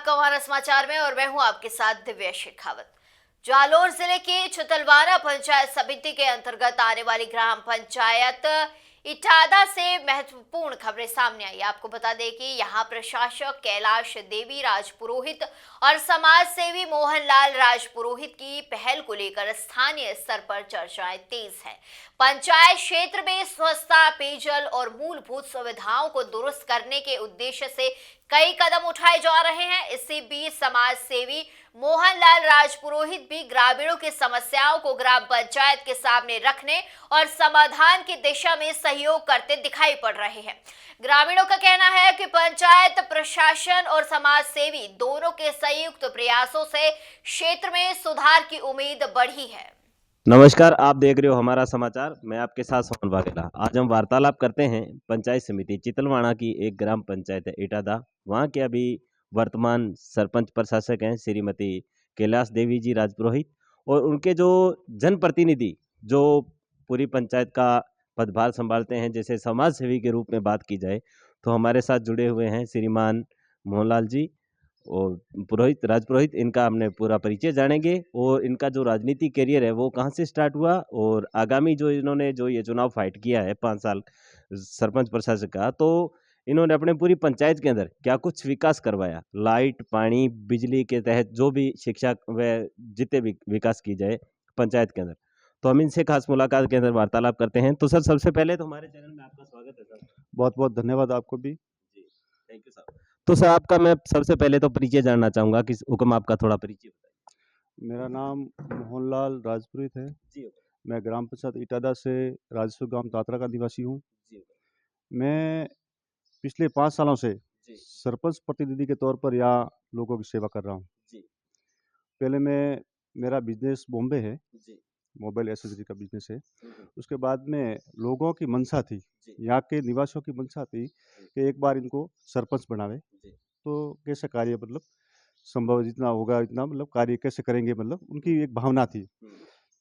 आपका हमारा समाचार में और मैं हूं आपके साथ दिव्या शेखावत। जालौर जिले के छुतलवारा पंचायत समिति के अंतर्गत आने वाली ग्राम पंचायत इटादा से महत्वपूर्ण खबरें सामने आई। आपको बता दें कि यहां प्रशासक कैलाश देवी राजपुरोहित और समाज सेवी मोहनलाल राजपुरोहित की पहल को लेकर स्थानीय स्तर पर चर्चाएं तेज है। पंचायत क्षेत्र में स्वच्छता, पेयजल और मूलभूत सुविधाओं को दुरुस्त करने के उद्देश्य से कई कदम उठाए जा रहे हैं। इसी बीच समाज सेवी मोहनलाल राजपुरोहित भी ग्रामीणों की समस्याओं को ग्राम पंचायत के सामने रखने और समाधान की दिशा में सहयोग करते दिखाई पड़ रहे हैं। ग्रामीणों का कहना है कि पंचायत प्रशासन और समाज सेवी दोनों के संयुक्त प्रयासों से क्षेत्र में सुधार की उम्मीद बढ़ी है। नमस्कार, आप देख रहे हो हमारा समाचार। मैं आपके साथ सोहन वाघेला। आज हम वार्तालाप करते हैं पंचायत समिति चितलवाड़ा की एक ग्राम पंचायत है इटादा। वहाँ के अभी वर्तमान सरपंच प्रशासक हैं श्रीमती कैलाश देवी जी राजपुरोहित, और उनके जो जनप्रतिनिधि जो पूरी पंचायत का पदभार संभालते हैं, जैसे समाज सेवी के रूप में बात की जाए तो हमारे साथ जुड़े हुए हैं श्रीमान मोहनलाल जी और पुरोहित राजपुरोहित। इनका हमने पूरा परिचय जानेंगे और इनका जो राजनीतिक करियर है वो कहाँ से स्टार्ट हुआ और आगामी जो इन्होंने जो ये चुनाव फाइट किया है 5 साल सरपंच प्रशासक का, तो इन्होंने अपने पूरी पंचायत के अंदर क्या कुछ विकास करवाया, लाइट, पानी, बिजली के तहत जो भी शिक्षा व जितने भी विकास की जाए पंचायत के अंदर, तो हम इनसे खास मुलाकात के अंदर वार्तालाप करते हैं। तो सर, सबसे पहले तो हमारे चैनल में आपका स्वागत है सर। बहुत बहुत धन्यवाद आपको भी। जी, थैंक यू सर। तो सर, आपका मैं सबसे पहले तो परिचय जानना चाहूंगा कि हुक्म आपका थोड़ा परिचय बताइए। मेरा नाम मोहनलाल राजपुरोहित है। जी हुक्म। मैं ग्राम पंचायत इटादा से राजस्व गांव तात्रा का निवासी हूँ। जी हुक्म। मैं पिछले 5 सालों से जी सरपंच प्रतिनिधि के तौर पर यहाँ लोगों की सेवा कर रहा हूँ। जी पहले मेरा बिजनेस बॉम्बे है, जी। मोबाइल एसेसरी का बिजनेस है। हम्म, उसके बाद में लोगों की मंशा थी, जी यहाँ के निवासियों की मंशा थी कि एक बार इनको सरपंच बनावे, जी। तो कैसे कार्य मतलब संभव जितना होगा इतना मतलब कार्य कैसे करेंगे, मतलब उनकी एक भावना थी। हम्म,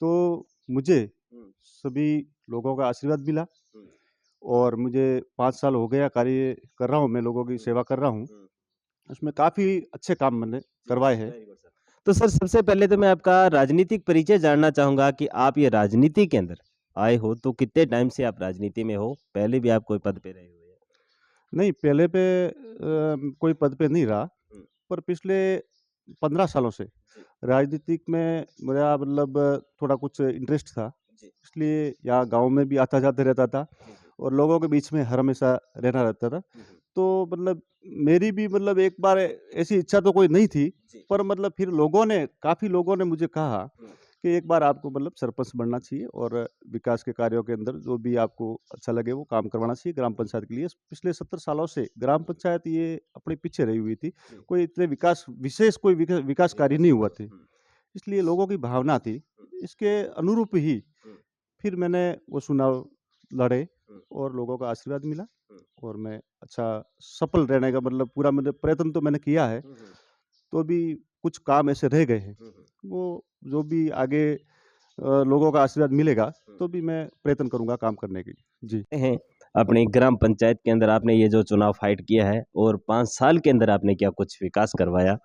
तो मुझे हम्म, सभी लोगों का आशीर्वाद मिला हम्म, और मुझे 5 साल हो गया कार्य कर रहा हूँ, मैं लोगों की सेवा कर रहा हूँ। हम्म, उसमें काफ़ी अच्छे काम मैंने जी, करवाए हैं। Very good sir. तो सर, सबसे पहले तो मैं आपका राजनीतिक परिचय जानना चाहूंगा कि आप ये राजनीति के अंदर आए हो तो कितने टाइम से आप राजनीति में हो, पहले भी आप कोई पद पे रहे हुए हैं? नहीं, पहले पे कोई पद पे नहीं रहा, हम्म, पर पिछले 15 सालों से जी राजनीतिक में मेरा मतलब थोड़ा कुछ इंटरेस्ट था। जी। इसलिए यहाँ गाँव में भी आता-जाते रहता था और लोगों के बीच में हर हमेशा रहना रहता था। तो मतलब मेरी भी मतलब एक बार ऐसी इच्छा तो कोई नहीं थी, जी पर मतलब फिर काफ़ी लोगों ने मुझे कहा हम्म, कि एक बार आपको मतलब सरपंच बनना चाहिए और विकास के कार्यों के अंदर जो भी आपको अच्छा लगे वो काम करवाना चाहिए ग्राम पंचायत के लिए। पिछले 70 सालों से ग्राम पंचायत ये अपने पीछे रही हुई थी। जी। कोई इतने विशेष कोई विकास कार्य नहीं हुआ थे। हम्म, इसलिए लोगों की भावना थी। हम्म, इसके अनुरूप ही हम्म, फिर मैंने वो चुनाव लड़े हम्म, और लोगों का आशीर्वाद मिला हम्म, और मैं अच्छा सफल रहने का मतलब पूरा मैंने प्रयत्न तो मैंने किया है, हम्म, तो भी कुछ काम ऐसे रह गए हैं। वो जो भी आगे लोगों का आशीर्वाद मिलेगा, तो भी मैं प्रयत्न करूँगा काम करने के लिए। जी। हैं अपनी ग्राम पंचायत के अंदर आपने ये जो चुनाव फाइट किया है और 5 साल के अंदर आपने क्या कुछ विकास करवाया,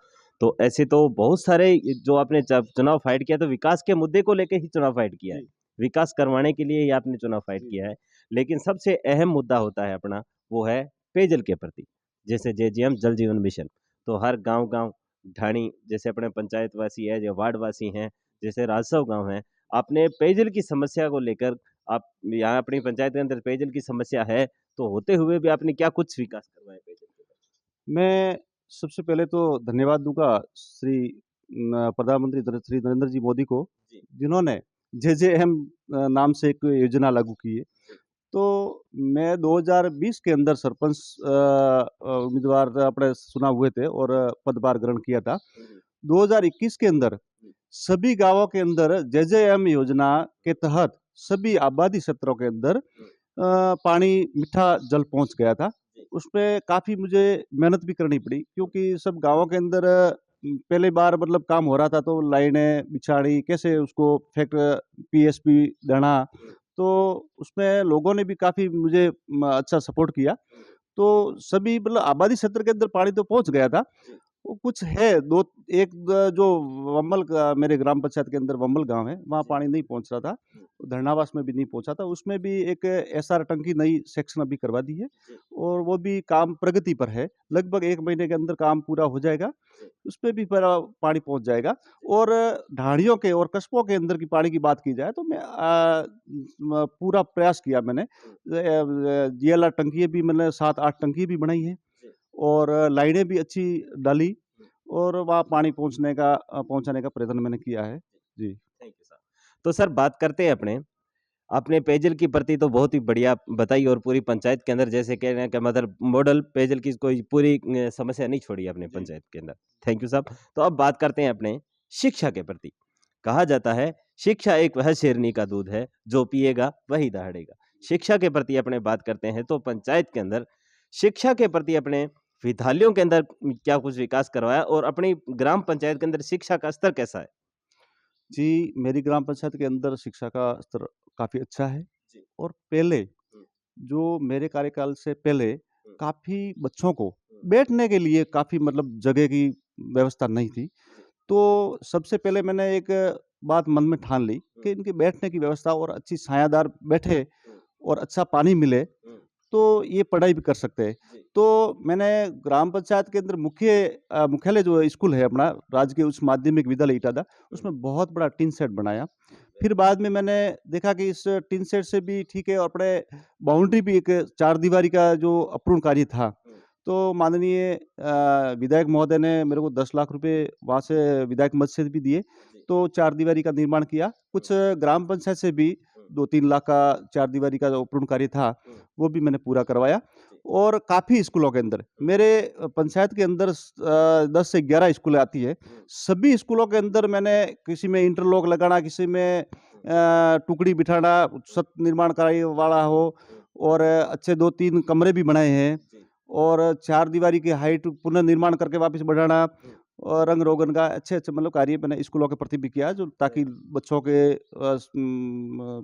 तो ऐसे तो बहुत सारे जो आपने चुनाव फाइट किया तो विकास के मुद्दे को लेके ही चुनाव फाइट किया है, जी, विकास करवाने के लिए ही आपने चुनाव फाइट जी, किया जी। है। लेकिन सबसे अहम मुद्दा होता है अपना, वो है पेयजल के प्रति। जैसे जेजीएम जल जीवन मिशन, तो हर गांव गांव ढाणी जैसे अपने पंचायत वासी है, जो वार्ड वासी हैं, जैसे राजसव गांव है, आपने पेयजल की समस्या को लेकर, आप यहाँ अपनी पंचायत के अंदर पेयजल की समस्या है, तो होते हुए भी आपने क्या कुछ विकास करवाए पेयजल के अंदर? मैं सबसे पहले तो धन्यवाद दूँगा प्रधानमंत्री श्री नरेंद्र जी मोदी को, जी जिन्होंने जेजेएम नाम से एक योजना लागू की है। जी तो मैं 2020 के अंदर सरपंच उम्मीदवार अपने चुनाव हुए थे और पदभार ग्रहण किया था। 2021 के अंदर हम्म, सभी गाँवों के अंदर जेजेएम योजना के तहत सभी आबादी क्षेत्रों के अंदर पानी मीठा जल पहुँच गया था। जी उसपे काफ़ी मुझे मेहनत भी करनी पड़ी, क्योंकि सब गाँवों के अंदर पहली बार मतलब काम हो रहा था, तो लाइनें बिछाड़ी, कैसे उसको पीएसपी देना, हम्म, तो उसमें लोगों ने भी काफ़ी मुझे अच्छा सपोर्ट किया। हम्म, तो सभी मतलब आबादी क्षेत्र के अंदर पानी तो पहुँच गया था, जी वो कुछ है, 2 एक जो वम्बल का मेरे ग्राम पंचायत के अंदर वम्बल गाँव है, वहाँ जी। पानी नहीं पहुँच रहा था। हुँ। धरनावास में भी नहीं पहुँचा था, उसमें भी एक एसआर टंकी नई सेक्शन अभी करवा दी है जी। और वो भी काम प्रगति पर है। लगभग 1 महीने के अंदर काम पूरा हो जाएगा, जी। उसपे भी पर पानी पहुँच जाएगा। और ढाणियों के और कस्बों के अंदर की पानी की बात की जाए तो मैं पूरा प्रयास किया मैंने। हुँ। जीएलआर टंकियाँ भी मैंने 7-8 टंकी भी बनाई हैं जी। और लाइनें भी अच्छी डाली हुँ। और वहाँ पानी पहुँचाने का प्रयत्न मैंने किया है। जी। Thank you sir. तो सर बात करते हैं अपने आपने पेयजल की प्रति तो बहुत ही बढ़िया बताई और पूरी पंचायत के अंदर जैसे कह रहे हैं कि मतलब मॉडल पेयजल की कोई पूरी समस्या नहीं छोड़ी आपने जी। पंचायत के अंदर। थैंक यू साहब। तो अब बात करते हैं अपने शिक्षा के प्रति। कहा जाता है शिक्षा एक वह शेरनी का दूध है जो पिएगा वही दहाड़ेगा। शिक्षा के प्रति अपने बात करते हैं तो पंचायत के अंदर शिक्षा के प्रति अपने विद्यालयों के अंदर क्या कुछ विकास करवाया और अपनी ग्राम पंचायत के अंदर शिक्षा का स्तर कैसा है? जी, मेरी ग्राम पंचायत के अंदर शिक्षा का स्तर काफ़ी अच्छा है जी। और पहले हुँ। जो मेरे कार्यकाल से पहले हुँ। काफ़ी बच्चों को हुँ। बैठने के लिए काफ़ी मतलब जगह की व्यवस्था नहीं थी। जी। तो सबसे पहले मैंने एक बात मन में ठान ली हुँ। कि इनके बैठने की व्यवस्था और अच्छी छायादार बैठे हुँ। और अच्छा पानी मिले, हुँ। तो ये पढ़ाई भी कर सकते हैं। जी। तो मैंने ग्राम पंचायत के अंदर मुख्यालय जो स्कूल है अपना राजकीय उच्च माध्यमिक विद्यालय इटादा, हुँ। उसमें बहुत बड़ा टीन शेड बनाया। जी, फिर बाद में मैंने देखा कि इस टीन शेड से भी ठीक है और अपने बाउंड्री भी एक चारदीवारी का जो अपूर्ण कार्य था, हुँ। तो माननीय विधायक महोदय ने मेरे को 10 लाख रुपए वहाँ से विधायक मद से भी दिए, जी। तो चारदीवारी का निर्माण किया। कुछ ग्राम पंचायत से भी हुँ। 2-3 लाख का चारदीवारी का जो अपूर्ण कार्य था, हुँ। वो भी मैंने पूरा करवाया। जी। और काफ़ी स्कूलों के अंदर मेरे पंचायत के अंदर 10 से 11 स्कूलें आती है। हुँ। सभी स्कूलों के अंदर मैंने किसी में इंटरलॉक लगाना, किसी में टुकड़ी बिठाना, छत निर्माण कार्य वाला हो हुँ। और अच्छे 2-3 कमरे भी बनाए हैं जी। और चारदीवारी की हाइट पुनर्निर्माण करके वापस बढ़ाना हुँ। और रंग-रोगन का अच्छे-अच्छे मतलब कार्य मैंने स्कूलों के प्रति भी किया जो ताकि बच्चों के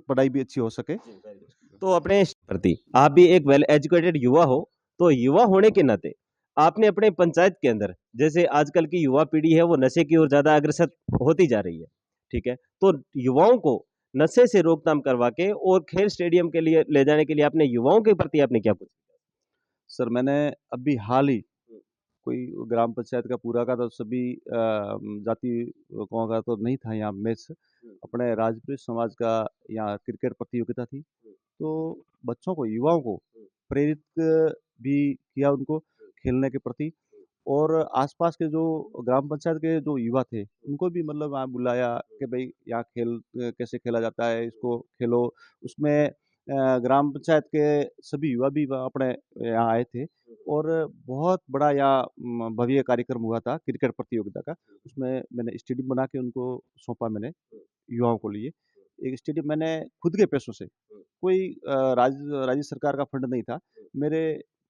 पढ़ाई भी अच्छी हो सके। जी, वेरी गुड। तो अपने प्रति आप भी एक वेल एजुकेटेड युवा हो, तो युवा होने के नाते आपने अपने पंचायत के अंदर जैसे आजकल की युवा पीढ़ी है वो नशे की ओर ज़्यादा अग्रसर होती जा रही है, ठीक है? तो युवाओं को नशे से रोकथाम करवा के और खेल स्टेडियम के लिए ले जाने के लिए अपने युवाओं के प्रति आपने क्या कुछ सर मैंने अभी हाल ही हुँ। कोई ग्राम पंचायत का पूरा का तो सभी जाति गाँव का तो नहीं था यहाँ मैच। हुँ। अपने राजपूत समाज का यहाँ क्रिकेट प्रतियोगिता थी। हुँ। तो बच्चों को, युवाओं को हुँ। प्रेरित भी किया उनको हुँ। खेलने के प्रति हुँ। और आसपास के जो ग्राम पंचायत के जो युवा थे, हुँ। उनको भी मतलब वहाँ बुलाया कि भई यहाँ खेल कैसे खेला जाता है, इसको खेलो। उसमें ग्राम पंचायत के सभी युवा भी वहाँ अपने यहाँ आए थे हुँ। और बहुत बड़ा यहाँ भव्य कार्यक्रम हुआ था क्रिकेट प्रतियोगिता का। उसमें मैंने स्टेडियम बना के उनको सौंपा मैंने, हुँ। युवाओं को लिए। एक स्टेडियम मैंने खुद के पैसों से, हुँ। कोई राज्य सरकार का फंड नहीं था। हुँ। मेरे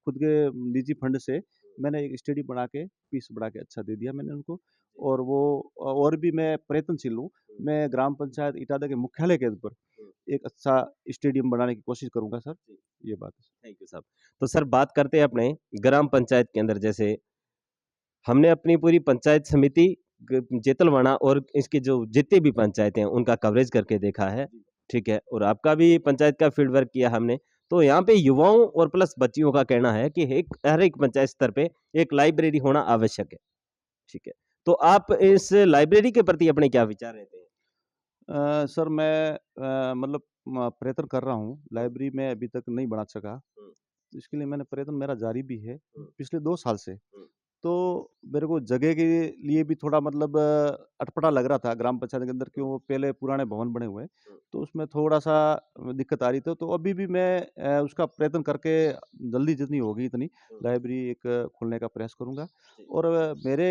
खुद के निजी फंड से मैंने एक स्टेडियम बना के, पीस बना के अच्छा दे दिया मैंने उनको और वो और भी मैं प्रयत्नशील हूँ। हुँ। मैं ग्राम पंचायत इटादा के मुख्यालय के ऊपर हुँ। एक अच्छा स्टेडियम बनाने की कोशिश करूँगा सर, जी। ये बात है। थैंक यू साहब। तो सर बात करते हैं अपने ग्राम पंचायत के अंदर जैसे हमने अपनी पूरी पंचायत समिति जेतलवाड़ा और इसकी जो जितनी भी पंचायतें हैं उनका कवरेज करके देखा है, ठीक है? और आपका भी पंचायत का फील्ड वर्क किया हमने। तो यहाँ पे युवाओं और प्लस बच्चियों का कहना है कि एक हर एक पंचायत स्तर पे एक लाइब्रेरी होना आवश्यक है, ठीक है? तो आप इस लाइब्रेरी के प्रति अपने क्या विचार रहते हैं? सर मैं मतलब प्रयत्न कर रहा हूँ, हुँ। लाइब्रेरी मैं अभी तक नहीं बना सका। हुँ। तो इसके लिए मैंने प्रयत्न मेरा जारी भी है, हुँ। पिछले 2 साल से। हुँ। तो मेरे को जगह के लिए भी थोड़ा मतलब अटपटा लग रहा था ग्राम पंचायत के अंदर क्यों वो पहले पुराने भवन बने हुए हैं, हुँ। तो उसमें थोड़ा-सा दिक्कत आ रही थी। तो अभी भी मैं उसका प्रयत्न करके जल्दी जितनी होगी इतनी हुँ। लाइब्रेरी एक खोलने का प्रयास करूँगा। जी। और मेरे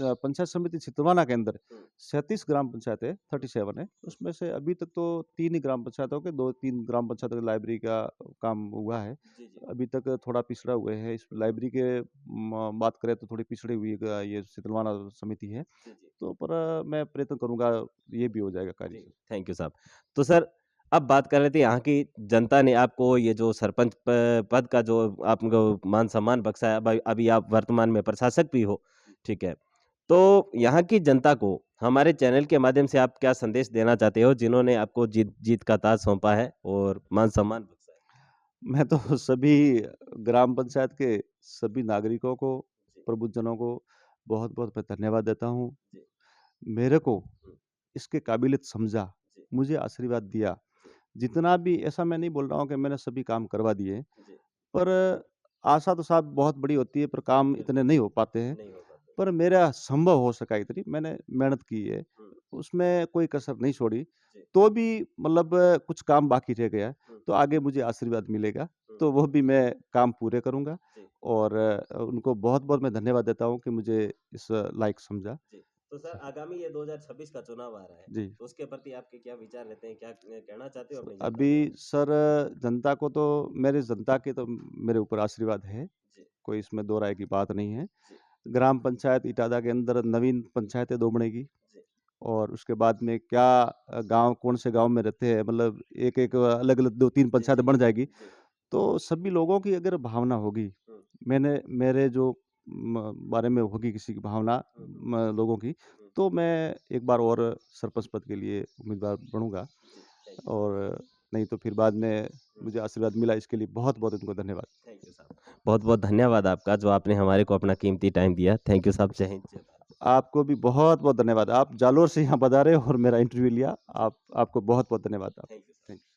पंचायत समिति छिंदवाड़ा के अंदर हुँ। 37 ग्राम पंचायत है, हुँ। 37 है। हुँ। उसमें से अभी तक तो 3 ही ग्राम पंचायतों के 2-3 ग्राम पंचायतों की लाइब्रेरी का काम हुआ है। जी, जी। अभी तक थोड़ा पिछड़ा हुए हैं। इस लाइब्रेरी के बात करें तो थोड़ी पिछड़ी हुई ये छिंदवाड़ा समिति है। जी, जी। तो पर मैं प्रयत्न करूँगा, ये भी हो जाएगा कार्य जी, सर। थैंक यू साहब। तो सर अब बात कर रहे थे यहाँ की जनता ने आपको ये जो सरपंच प पद का जो आपको मान-सम्मान बख्शा है, अभी आप वर्तमान में प्रशासक भी हो। ठीक है। तो यहाँ की जनता को हमारे चैनल के माध्यम से आप क्या संदेश देना चाहते हो जिन्होंने आपको जीत जीत का ताज सौंपा है और मान-सम्मान बख्शा है? मैं तो सभी ग्राम पंचायत के सभी नागरिकों को, जी, प्रबुद्धजनों को बहुत-बहुत मैं धन्यवाद देता हूँ। जी, मेरे को हुँ, इसके काबिलियत समझा, जी, मुझे आशीर्वाद दिया। जी, जितना भी ऐसा मैं नहीं बोल रहा हूँ कि मैंने सभी काम करवा दिए, जी, पर आशा तो साहब बहुत बड़ी होती है, पर काम इतने बिल्कुल, नहीं हो पाते हैं। नहीं हो पाते। पर मेरा संभव हो सका इतनी मैंने मेहनत की है, हुँ, उसमें कोई कसर नहीं छोड़ी। जी, तो भी मतलब कुछ काम बाकी रह गया, हुँ, तो आगे मुझे आशीर्वाद मिलेगा, हुँ, तो वो भी मैं काम पूरे करूँगा जी, और उनको बहुत-बहुत मैं धन्यवाद देता हूँ कि मुझे इस लायक समझा। जी। तो सर आगामी ये 2026 का चुनाव आ रहा है, जी। तो उसके प्रति आपके क्या विचार रहते हैं? क्या कहना चाहते हो अपनी जनता अभी को? सर जनता को तो मेरी जनता के तो मेरे ऊपर आशीर्वाद है, जी, कोई इसमें दो राय की बात नहीं है। जी, ग्राम पंचायत इटादा के अंदर नवीन पंचायतें 2 बनेगी जी, और उसके बाद में क्या गाँव कौन से गाँव में रहते हैं मतलब एक-एक अलग-अलग 2-3 जी, जी, पंचायतें बन जाएगी। जी, तो सभी लोगों की अगर भावना होगी, हुँ, मेरे जो बारे में होगी किसी की भावना हुँ, हुँ, लोगों की, हुँ, तो मैं एक बार और सरपंच पद के लिए उम्मीदवार बनूँगा जी, थैंक यू सर। और नहीं तो फिर बाद में हुँ, मुझे आशीर्वाद मिला इसके लिए बहुत-बहुत उनको धन्यवाद। थैंक यू साहब। बहुत-बहुत धन्यवाद आपका जो आपने हमारे को अपना कीमती टाइम दिया। थैंक यू साहब। जय हिंद, जय भारत। आपको भी बहुत-बहुत धन्यवाद। आप जालोर से यहाँ पधारे और मेरा इंटरव्यू लिया। जी, आपको बहुत-बहुत धन्यवाद। Thank you sir. Thank you.